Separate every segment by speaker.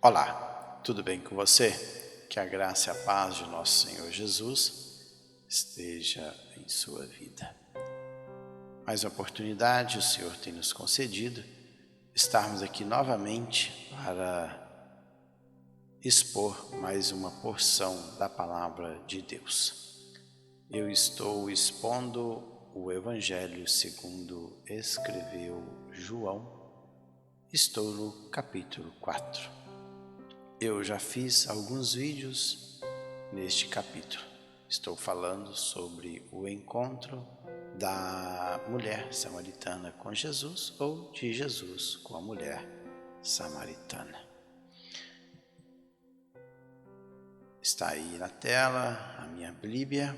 Speaker 1: Olá, tudo bem com você? Que a graça e a paz de nosso Senhor Jesus esteja em sua vida. Mais uma oportunidade o Senhor tem nos concedido estarmos aqui novamente para expor mais uma porção da Palavra de Deus. Eu estou expondo o Evangelho segundo escreveu João. Estou no capítulo 4. Eu já fiz alguns vídeos neste capítulo. Estou falando sobre o encontro da mulher samaritana com Jesus ou de Jesus com a mulher samaritana. Está aí na tela a minha Bíblia.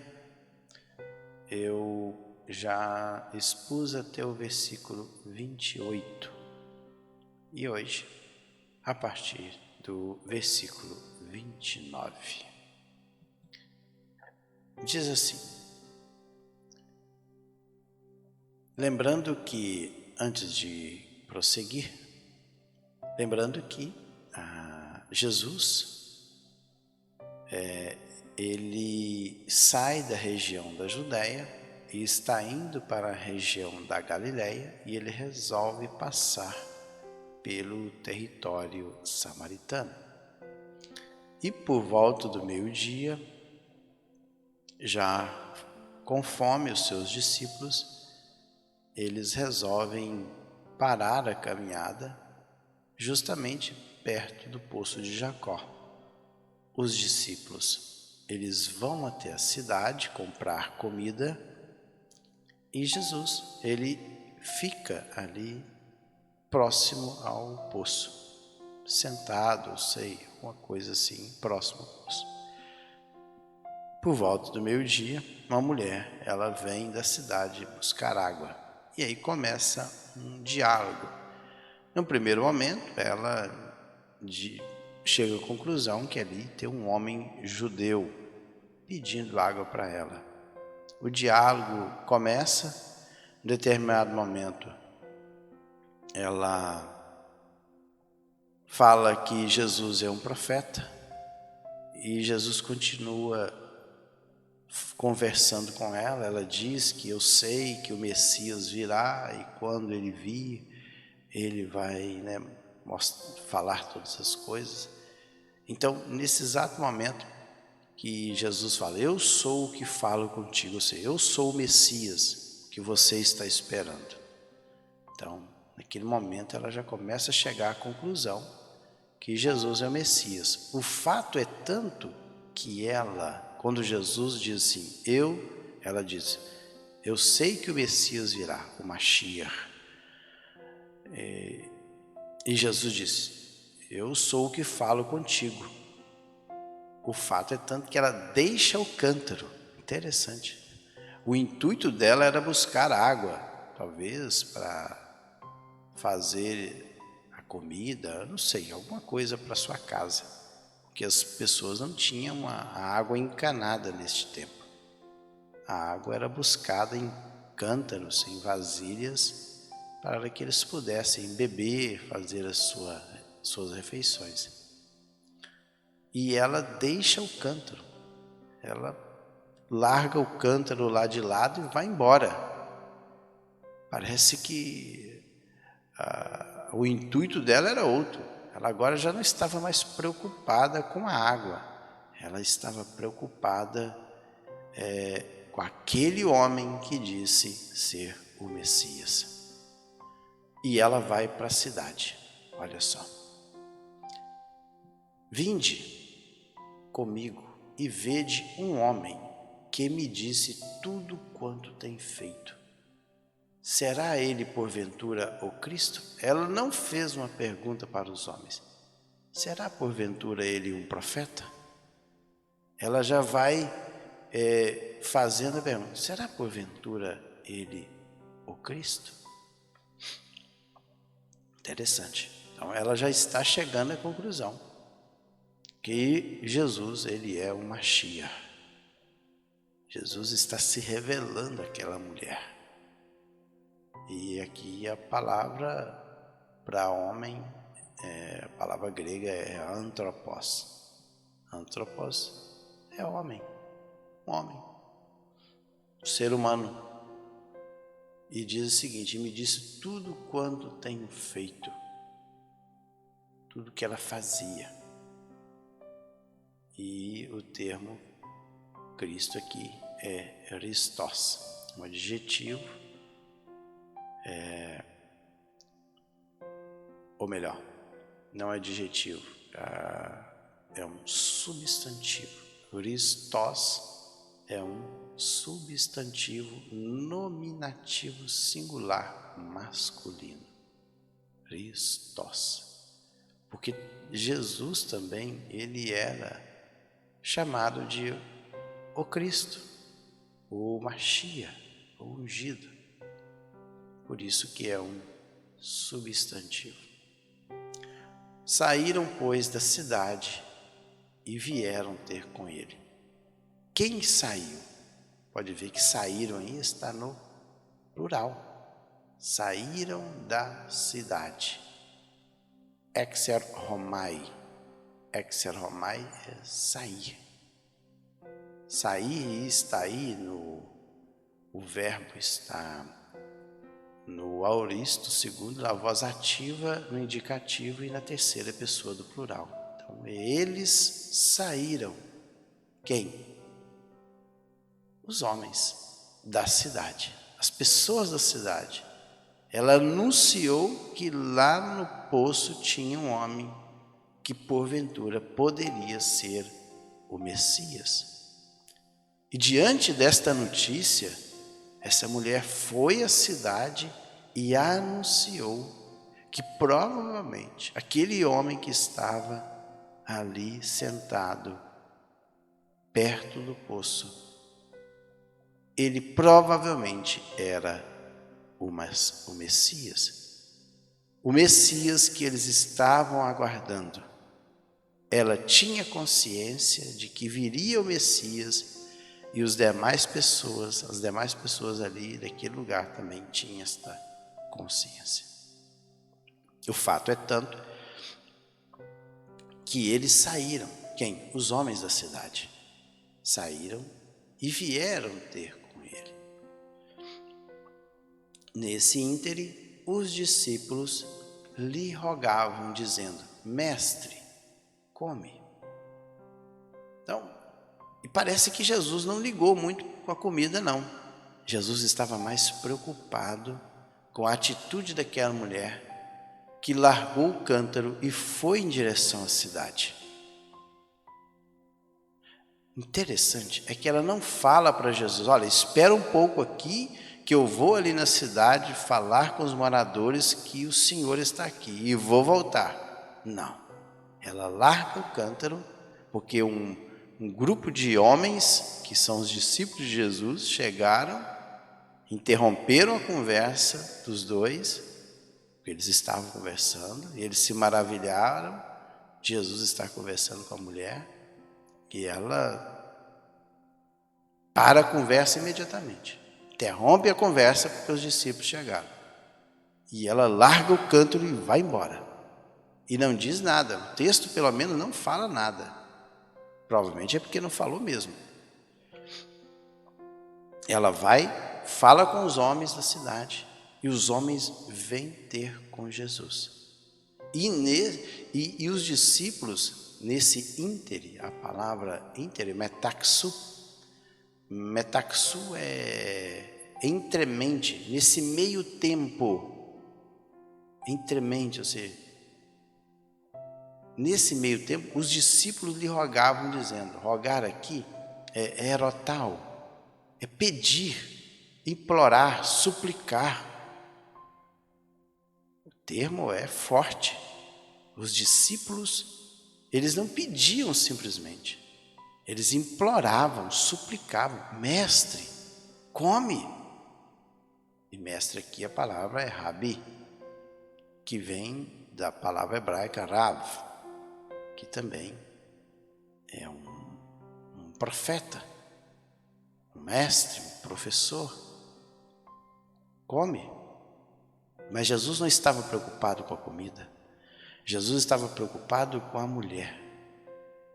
Speaker 1: Eu já expus até o versículo 28 e hoje, a partir do versículo 29. Diz assim: lembrando que, antes de prosseguir, Jesus, ele sai da região da Judéia e está indo para a região da Galileia e ele resolve passar pelo território samaritano. E por volta do meio-dia, já com fome, os seus discípulos, eles resolvem parar a caminhada justamente perto do poço de Jacó. Os discípulos, eles vão até a cidade comprar comida e Jesus, ele fica ali próximo ao poço, sentado, uma coisa assim, próximo ao poço. Por volta do meio-dia, uma mulher, ela vem da cidade buscar água. E aí começa um diálogo. No primeiro momento, ela chega à conclusão que ali tem um homem judeu pedindo água para ela. O diálogo começa, em determinado momento, ela fala que Jesus é um profeta e Jesus continua conversando com ela. Ela diz que eu sei que o Messias virá e quando ele vir, ele vai falar todas as coisas. Então, nesse exato momento que Jesus fala, eu sou o que falo contigo, ou seja, eu sou o Messias que você está esperando. Então, naquele momento ela já começa a chegar à conclusão que Jesus é o Messias. O fato é tanto que ela, quando Jesus diz assim, ela diz, eu sei que o Messias virá, o Mashiach. E Jesus disse, eu sou o que falo contigo. O fato é tanto que ela deixa o cântaro. Interessante. O intuito dela era buscar água, talvez para fazer a comida, não sei, alguma coisa para sua casa, porque as pessoas não tinham a água encanada neste tempo. A água era buscada em cântaros, em vasilhas, para que eles pudessem beber, fazer as suas refeições. E ela deixa o cântaro, ela larga o cântaro lá de lado e vai embora. Parece que o intuito dela era outro. Ela agora já não estava mais preocupada com a água. Ela estava preocupada com aquele homem que disse ser o Messias. E ela vai para a cidade. Olha só. Vinde comigo e vede um homem que me disse tudo quanto tem feito. Será ele porventura o Cristo? Ela não fez uma pergunta para os homens. Será porventura ele um profeta? Ela já vai fazendo a pergunta. Será porventura ele o Cristo? Interessante. Então ela já está chegando à conclusão que Jesus, ele é o Mashiach. Jesus está se revelando àquela mulher. E aqui a palavra para homem A palavra grega é anthropos. Anthropos é homem, homem, ser humano. E diz o seguinte: me disse tudo quanto tenho feito, tudo que ela fazia. E o termo Cristo aqui é Christos, um adjetivo, ou melhor, não é adjetivo, é um substantivo. Christos é um substantivo nominativo singular masculino. Christos. Porque Jesus também, ele era chamado de o Cristo, o Mashiach, o ungido. Por isso que é um substantivo. Saíram, pois, da cidade e vieram ter com ele. Quem saiu? Pode ver que saíram aí está no plural. Saíram da cidade. Exerhomai. Exerhomai é sair. Sair está aí o verbo está no aoristo segundo, na voz ativa, no indicativo e na terceira pessoa do plural. Então, eles saíram. Quem? Os homens da cidade, as pessoas da cidade. Ela anunciou que lá no poço tinha um homem que porventura poderia ser o Messias. E diante desta notícia, essa mulher foi à cidade e anunciou que provavelmente aquele homem que estava ali sentado perto do poço, ele provavelmente era o Messias. O Messias que eles estavam aguardando. Ela tinha consciência de que viria o Messias e as demais pessoas ali daquele lugar também tinham esta consciência. O fato é tanto que eles saíram. Quem? Os homens da cidade. Saíram e vieram ter com ele. Nesse íntere, os discípulos lhe rogavam, dizendo: Mestre, come. Então, e parece que Jesus não ligou muito com a comida, não. Jesus estava mais preocupado com a atitude daquela mulher que largou o cântaro e foi em direção à cidade. Interessante é que ela não fala para Jesus: olha, espera um pouco aqui que eu vou ali na cidade falar com os moradores que o Senhor está aqui e vou voltar. Não, ela larga o cântaro porque um grupo de homens, que são os discípulos de Jesus, chegaram, interromperam a conversa dos dois, porque eles estavam conversando, e eles se maravilharam de Jesus estar conversando com a mulher, e ela para a conversa imediatamente, interrompe a conversa porque os discípulos chegaram, e ela larga o cântaro e vai embora, e não diz nada. O texto pelo menos não fala nada. Provavelmente é porque não falou mesmo. Ela vai, fala com os homens da cidade, e os homens vêm ter com Jesus. E os discípulos, nesse íntere, a palavra íntere, metaxu é entremente, nesse meio tempo, entremente, ou seja, nesse meio tempo, os discípulos lhe rogavam, dizendo: rogar aqui é erotal, é pedir, implorar, suplicar. O termo é forte. Os discípulos, eles não pediam simplesmente, eles imploravam, suplicavam: mestre, come. E mestre aqui a palavra é rabi, que vem da palavra hebraica rav, que também é um profeta, um mestre, um professor. Come. Mas Jesus não estava preocupado com a comida. Jesus estava preocupado com a mulher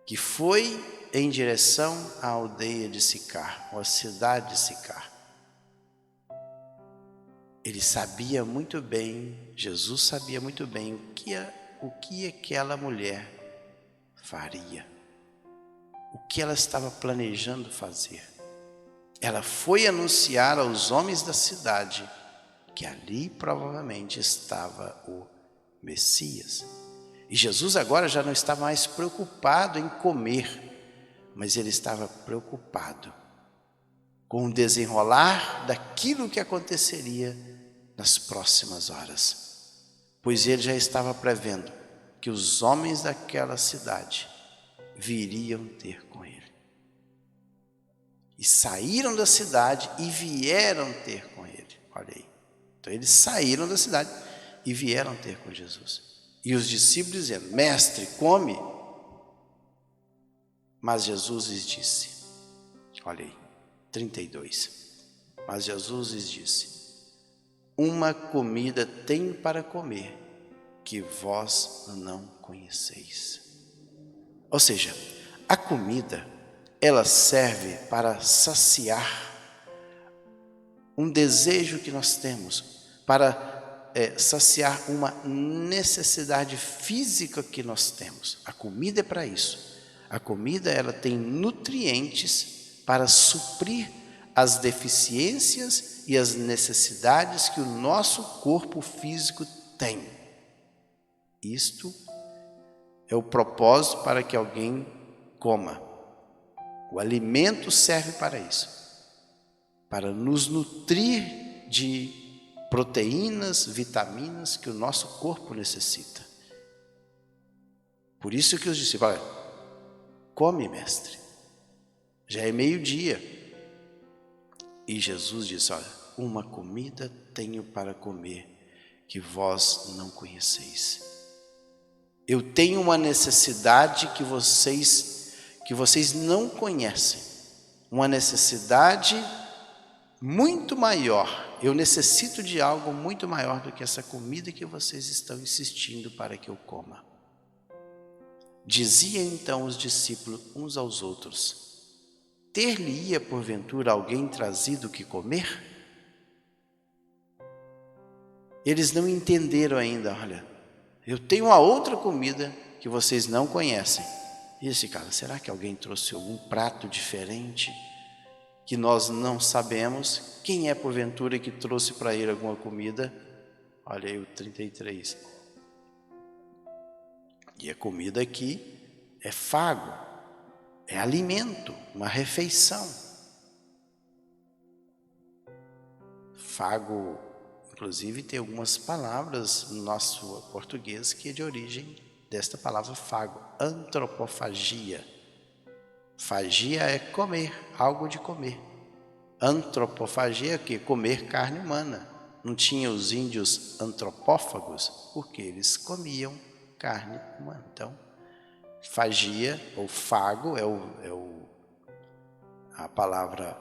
Speaker 1: que foi em direção à aldeia de Sicar, ou à cidade de Sicar. Ele sabia muito bem, Jesus sabia muito bem o que aquela mulher faria, o que ela estava planejando fazer. Ela foi anunciar aos homens da cidade que ali provavelmente estava o Messias. E Jesus agora já não estava mais preocupado em comer, mas ele estava preocupado com o desenrolar daquilo que aconteceria nas próximas horas, pois ele já estava prevendo que os homens daquela cidade viriam ter com ele. E saíram da cidade e vieram ter com ele. Olha aí. Então eles saíram da cidade e vieram ter com Jesus. E os discípulos dizendo: mestre, come. Mas Jesus lhes disse, olha aí, 32. Mas Jesus lhes disse: uma comida tenho para comer que vós não conheceis. Ou seja, a comida, ela serve para saciar um desejo que nós temos, para saciar uma necessidade física que nós temos. A comida é para isso. A comida, ela tem nutrientes para suprir as deficiências e as necessidades que o nosso corpo físico tem. Isto é o propósito para que alguém coma. O alimento serve para isso, para nos nutrir de proteínas, vitaminas que o nosso corpo necessita. Por isso que os discípulos falaram: come, mestre, já é meio-dia. E Jesus disse: olha, uma comida tenho para comer que vós não conheceis. Eu tenho uma necessidade que vocês não conhecem, uma necessidade muito maior. Eu necessito de algo muito maior do que essa comida que vocês estão insistindo para que eu coma. Diziam então os discípulos uns aos outros: ter-lhe-ia porventura alguém trazido o que comer? Eles não entenderam ainda. Olha, eu tenho uma outra comida que vocês não conhecem. E esse cara, será que alguém trouxe algum prato diferente que nós não sabemos? Quem é porventura que trouxe para ele alguma comida? Olha aí o 33. E a comida aqui é fago, é alimento, uma refeição. Fago, inclusive, tem algumas palavras no nosso português que é de origem desta palavra fago, antropofagia. Fagia é comer, algo de comer. Antropofagia é o quê? Comer carne humana. Não tinha os índios antropófagos, porque eles comiam carne humana. Então, fagia ou fago a palavra,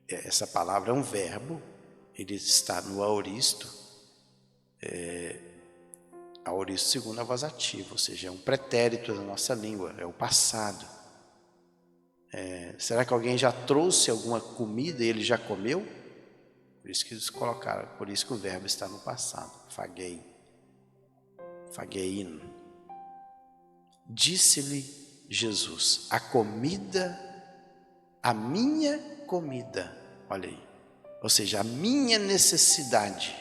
Speaker 1: essa palavra é um verbo, ele está no aoristo, aoristo segundo a voz ativa, ou seja, é um pretérito da nossa língua, é o passado. Será que alguém já trouxe alguma comida e ele já comeu? Por isso que eles colocaram, por isso que o verbo está no passado, fagei, fagein. Disse-lhe Jesus: a comida, a minha comida, olha aí, ou seja, a minha necessidade,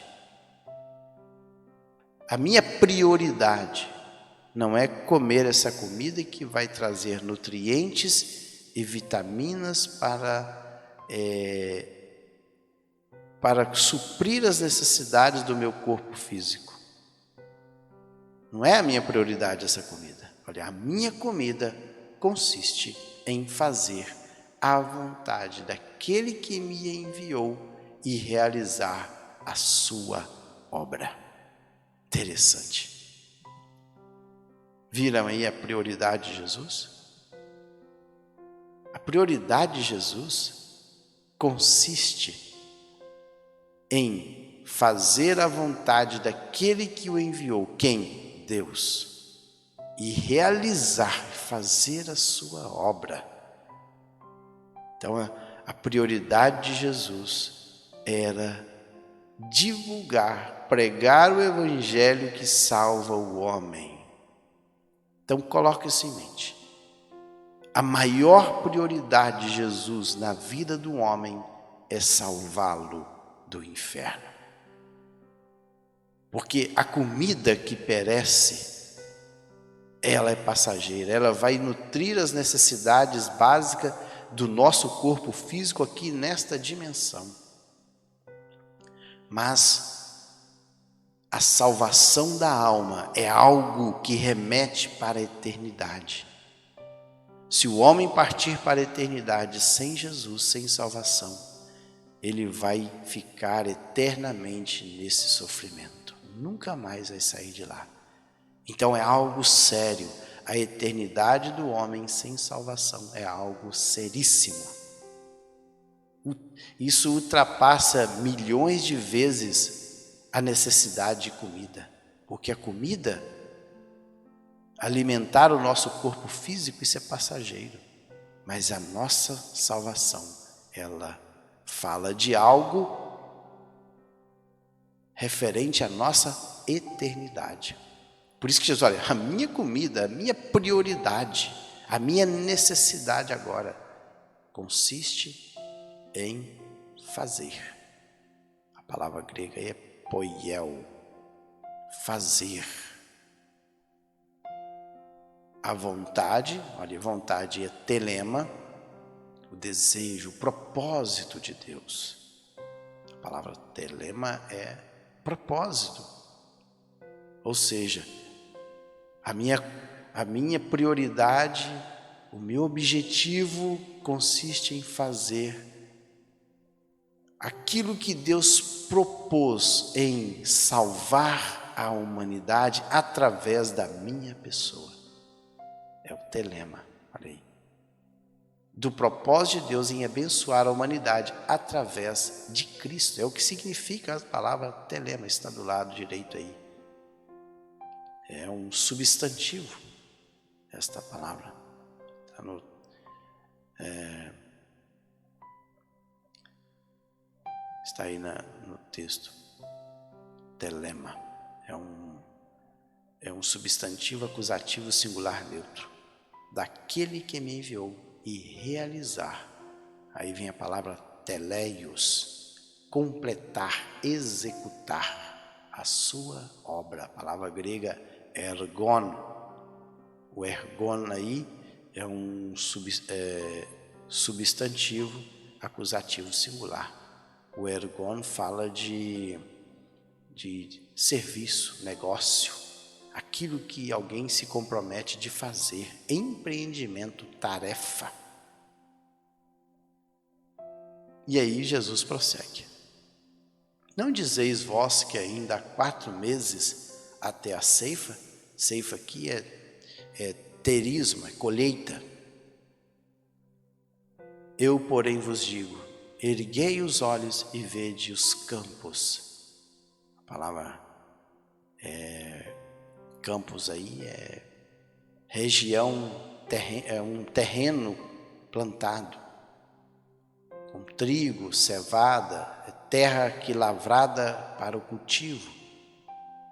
Speaker 1: a minha prioridade não é comer essa comida que vai trazer nutrientes e vitaminas para suprir as necessidades do meu corpo físico. Não é a minha prioridade essa comida. Olha, a minha comida consiste em fazer a vontade daquele que me enviou e realizar a sua obra. Interessante. Viram aí a prioridade de Jesus? A prioridade de Jesus consiste em fazer a vontade daquele que o enviou. Quem? Deus. E realizar, fazer a sua obra. Então, a prioridade de Jesus era divulgar, pregar o evangelho que salva o homem. Então, coloque isso em mente. A maior prioridade de Jesus na vida do homem é salvá-lo do inferno. Porque a comida que perece, ela é passageira, ela vai nutrir as necessidades básicas do nosso corpo físico aqui nesta dimensão. Mas a salvação da alma é algo que remete para a eternidade. Se o homem partir para a eternidade sem Jesus, sem salvação, ele vai ficar eternamente nesse sofrimento. Nunca mais vai sair de lá. Então é algo sério. A eternidade do homem sem salvação é algo seríssimo. Isso ultrapassa milhões de vezes a necessidade de comida. Porque a comida, alimentar o nosso corpo físico, isso é passageiro. Mas a nossa salvação, ela fala de algo referente à nossa eternidade. Por isso que Jesus, olha, a minha comida, a minha prioridade, a minha necessidade agora consiste em fazer. A palavra grega é poiel, fazer. A vontade, olha, vontade é telema, o desejo, o propósito de Deus. A palavra telema é propósito. Ou seja, a minha prioridade, o meu objetivo consiste em fazer aquilo que Deus propôs em salvar a humanidade através da minha pessoa. É o telema, olha aí. Do propósito de Deus em abençoar a humanidade através de Cristo. É o que significa a palavra telema, está do lado direito aí. É um substantivo, esta palavra. Está está aí no texto. Telema. É um substantivo acusativo singular neutro. Daquele que me enviou e realizar. Aí vem a palavra teleios, completar, executar a sua obra. A palavra grega ergon. O ergon aí é um substantivo acusativo singular. O ergon fala de serviço, negócio, aquilo que alguém se compromete de fazer, empreendimento, tarefa. E aí Jesus prossegue. Não dizeis vós que ainda há 4 meses até a ceifa? Ceifa aqui é terismo, é colheita. Eu, porém, vos digo, erguei os olhos e vede os campos. A palavra campos aí é região, é um terreno plantado, com trigo, cevada, é terra que lavrada para o cultivo.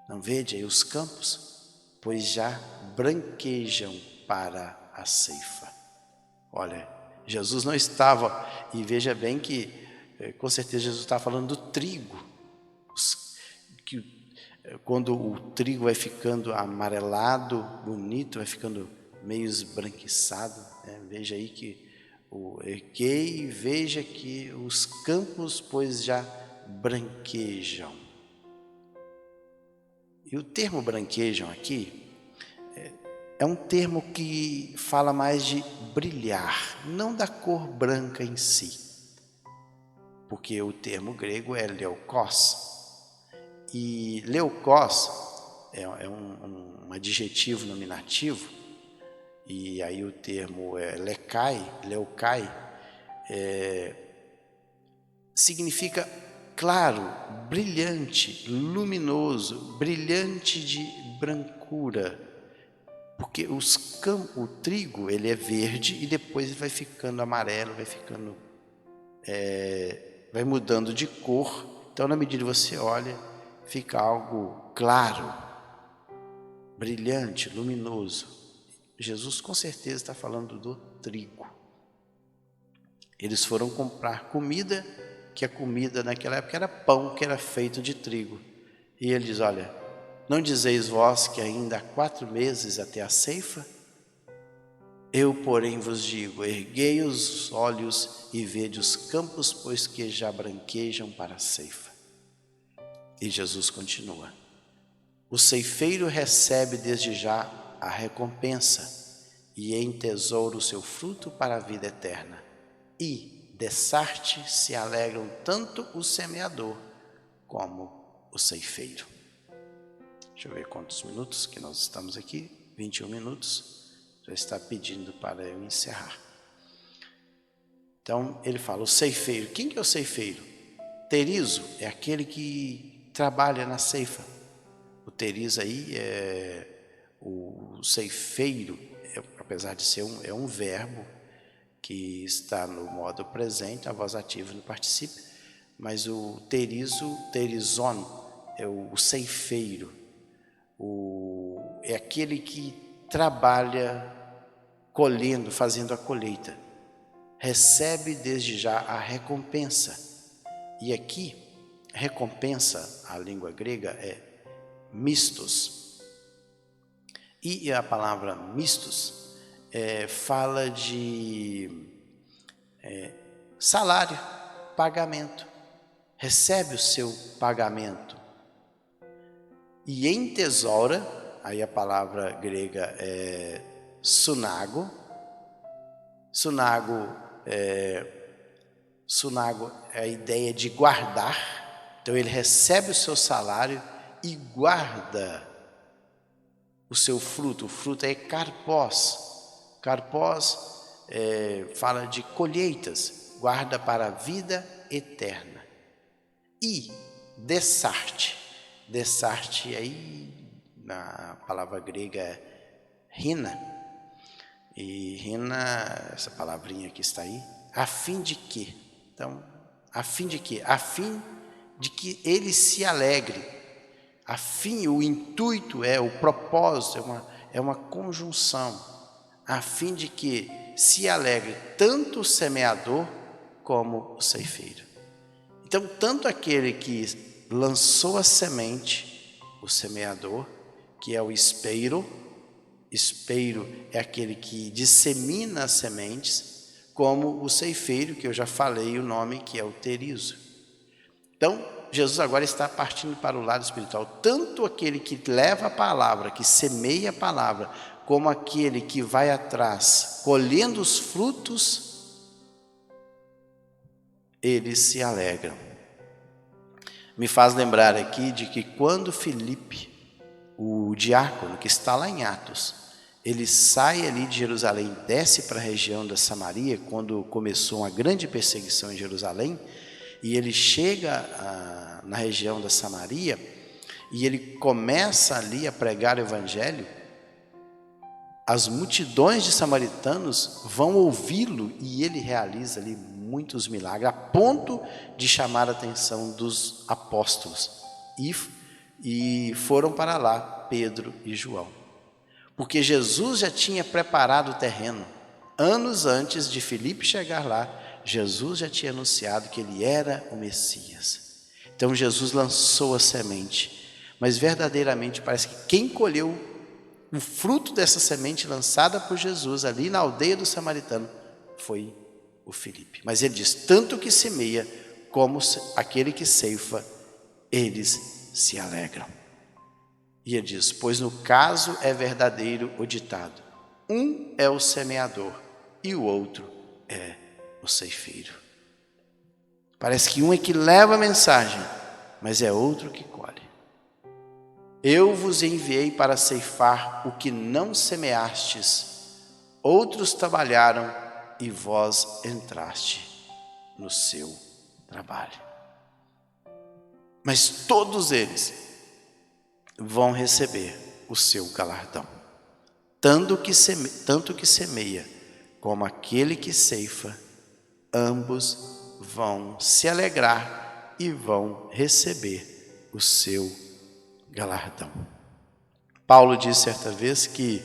Speaker 1: Não vede aí os campos? Pois já branquejam para a ceifa. Olha, Jesus não estava, e veja bem que com certeza Jesus estava falando do trigo, quando o trigo vai ficando amarelado, bonito, vai ficando meio esbranquiçado, né? Veja aí que erguei e veja que os campos, pois já branquejam. E o termo branquejam aqui é um termo que fala mais de brilhar, não da cor branca em si, porque o termo grego é leukos. E leukos é um adjetivo nominativo, e aí o termo é leukai, significa claro, brilhante, luminoso, brilhante de brancura. Porque o trigo, ele é verde e depois ele vai ficando amarelo, vai ficando, vai mudando de cor. Então, na medida que você olha, fica algo claro, brilhante, luminoso. Jesus com certeza está falando do trigo. Eles foram comprar comida, que a comida naquela época era pão que era feito de trigo. E ele diz, olha, não dizeis vós que ainda há 4 meses até a ceifa? Eu, porém, vos digo, erguei os olhos e vede os campos, pois que já branquejam para a ceifa. E Jesus continua, o ceifeiro recebe desde já a recompensa e entesoura o seu fruto para a vida eterna. E, dessarte, se alegram tanto o semeador como o ceifeiro. Deixa eu ver quantos minutos que nós estamos aqui. 21 minutos. Já está pedindo para eu encerrar. Então, ele fala, o ceifeiro. Quem que é o ceifeiro? Terizo é aquele que trabalha na ceifa. O terizo aí é o ceifeiro, apesar de ser um verbo que está no modo presente, a voz ativa no particípio, mas o terizo, terizon, é o ceifeiro, é aquele que trabalha colhendo, fazendo a colheita, recebe desde já a recompensa. E aqui, recompensa, a língua grega é mistos. E a palavra mistos fala de salário, pagamento. Recebe o seu pagamento. E entesoura, aí a palavra grega é sunago. Sunago é a ideia de guardar. Então ele recebe o seu salário e guarda o seu fruto. O fruto é karpós. Karpós fala de colheitas, guarda para a vida eterna. E dessarte. Dessarte aí, na palavra grega é rina. E rina, essa palavrinha que está aí, a fim de quê? Então, a fim de quê? A fim de que ele se alegre. A fim, o intuito o propósito, é uma conjunção. A fim de que se alegre tanto o semeador como o ceifeiro. Então, tanto aquele que lançou a semente, o semeador, que é o espeiro é aquele que dissemina as sementes, como o ceifeiro, que eu já falei o nome, que é o terizo. Então, Jesus agora está partindo para o lado espiritual. Tanto aquele que leva a palavra, que semeia a palavra, como aquele que vai atrás, colhendo os frutos, eles se alegram. Me faz lembrar aqui de que quando Filipe, o diácono que está lá em Atos, ele sai ali de Jerusalém, desce para a região da Samaria, quando começou uma grande perseguição em Jerusalém, e ele chega na região da Samaria, e ele começa ali a pregar o evangelho, as multidões de samaritanos vão ouvi-lo, e ele realiza ali muitos milagres, a ponto de chamar a atenção dos apóstolos, e foram para lá Pedro e João, porque Jesus já tinha preparado o terreno. Anos antes de Filipe chegar lá, Jesus já tinha anunciado que ele era o Messias. Então Jesus lançou a semente, mas verdadeiramente parece que quem colheu o fruto dessa semente lançada por Jesus ali na aldeia do samaritano foi o Filipe. Mas ele diz, tanto que semeia como aquele que ceifa, eles se alegram. E ele diz, pois no caso é verdadeiro o ditado, um é o semeador e o outro é o ceifeiro. Parece que um é que leva a mensagem, mas é outro que colhe. Eu vos enviei para ceifar o que não semeastes, outros trabalharam e vós entraste no seu trabalho. mas todos eles vão receber o seu galardão. Tanto que semeia como aquele que ceifa, ambos vão se alegrar e vão receber o seu galardão. Paulo disse certa vez que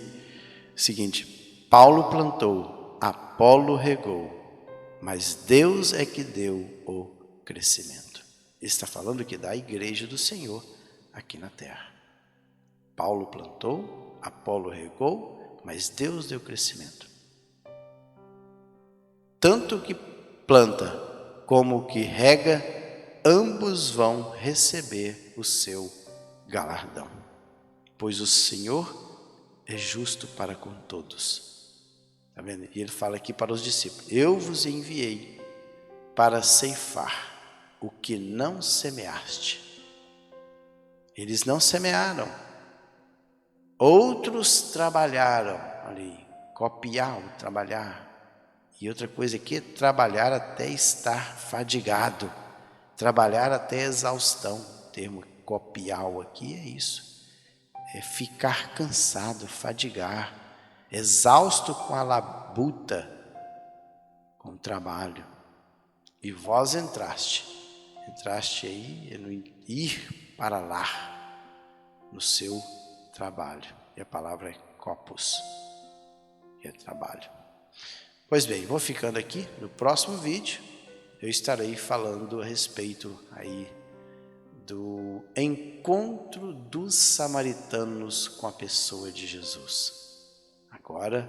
Speaker 1: o seguinte: Paulo plantou, Apolo regou, mas Deus é que deu o crescimento. Ele está falando que da igreja do Senhor aqui na terra. Paulo plantou, Apolo regou, mas Deus deu crescimento. Tanto o que planta como o que rega, ambos vão receber o seu galardão. Pois o Senhor é justo para com todos. Está vendo? E ele fala aqui para os discípulos: eu vos enviei para ceifar o que não semeaste. Eles não semearam. Outros trabalharam ali, copiar, trabalhar. E outra coisa aqui é trabalhar até estar fadigado, trabalhar até exaustão. O termo copial aqui é isso, é ficar cansado, fadigar, exausto com a labuta, com o trabalho. E vós entraste aí no ir para lá, no seu trabalho. E a palavra é copos, que é trabalho. Pois bem, vou ficando aqui. No próximo vídeo eu estarei falando a respeito aí do encontro dos samaritanos com a pessoa de Jesus. Agora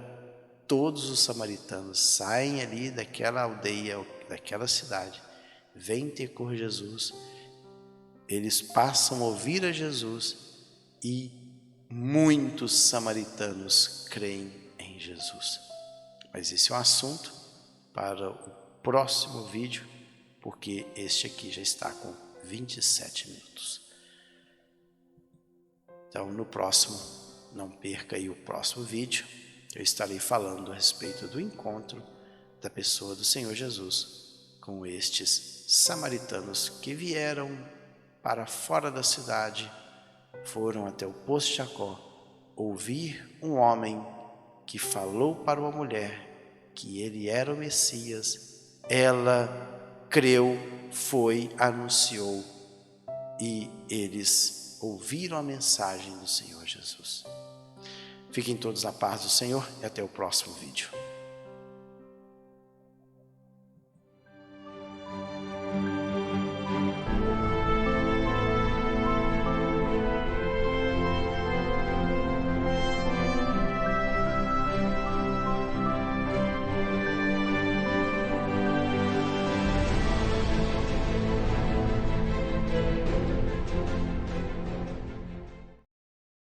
Speaker 1: todos os samaritanos saem ali daquela aldeia, daquela cidade, vêm ter com Jesus, eles passam a ouvir a Jesus e muitos samaritanos creem em Jesus. Mas esse é um assunto para o próximo vídeo, porque este aqui já está com 27 minutos. Então, no próximo, não perca aí o próximo vídeo, eu estarei falando a respeito do encontro da pessoa do Senhor Jesus com estes samaritanos que vieram para fora da cidade, foram até o poço de Jacó, ouvir um homem que falou para uma mulher que ele era o Messias. Ela creu, foi, anunciou, e eles ouviram a mensagem do Senhor Jesus. Fiquem todos na paz do Senhor e até o próximo vídeo.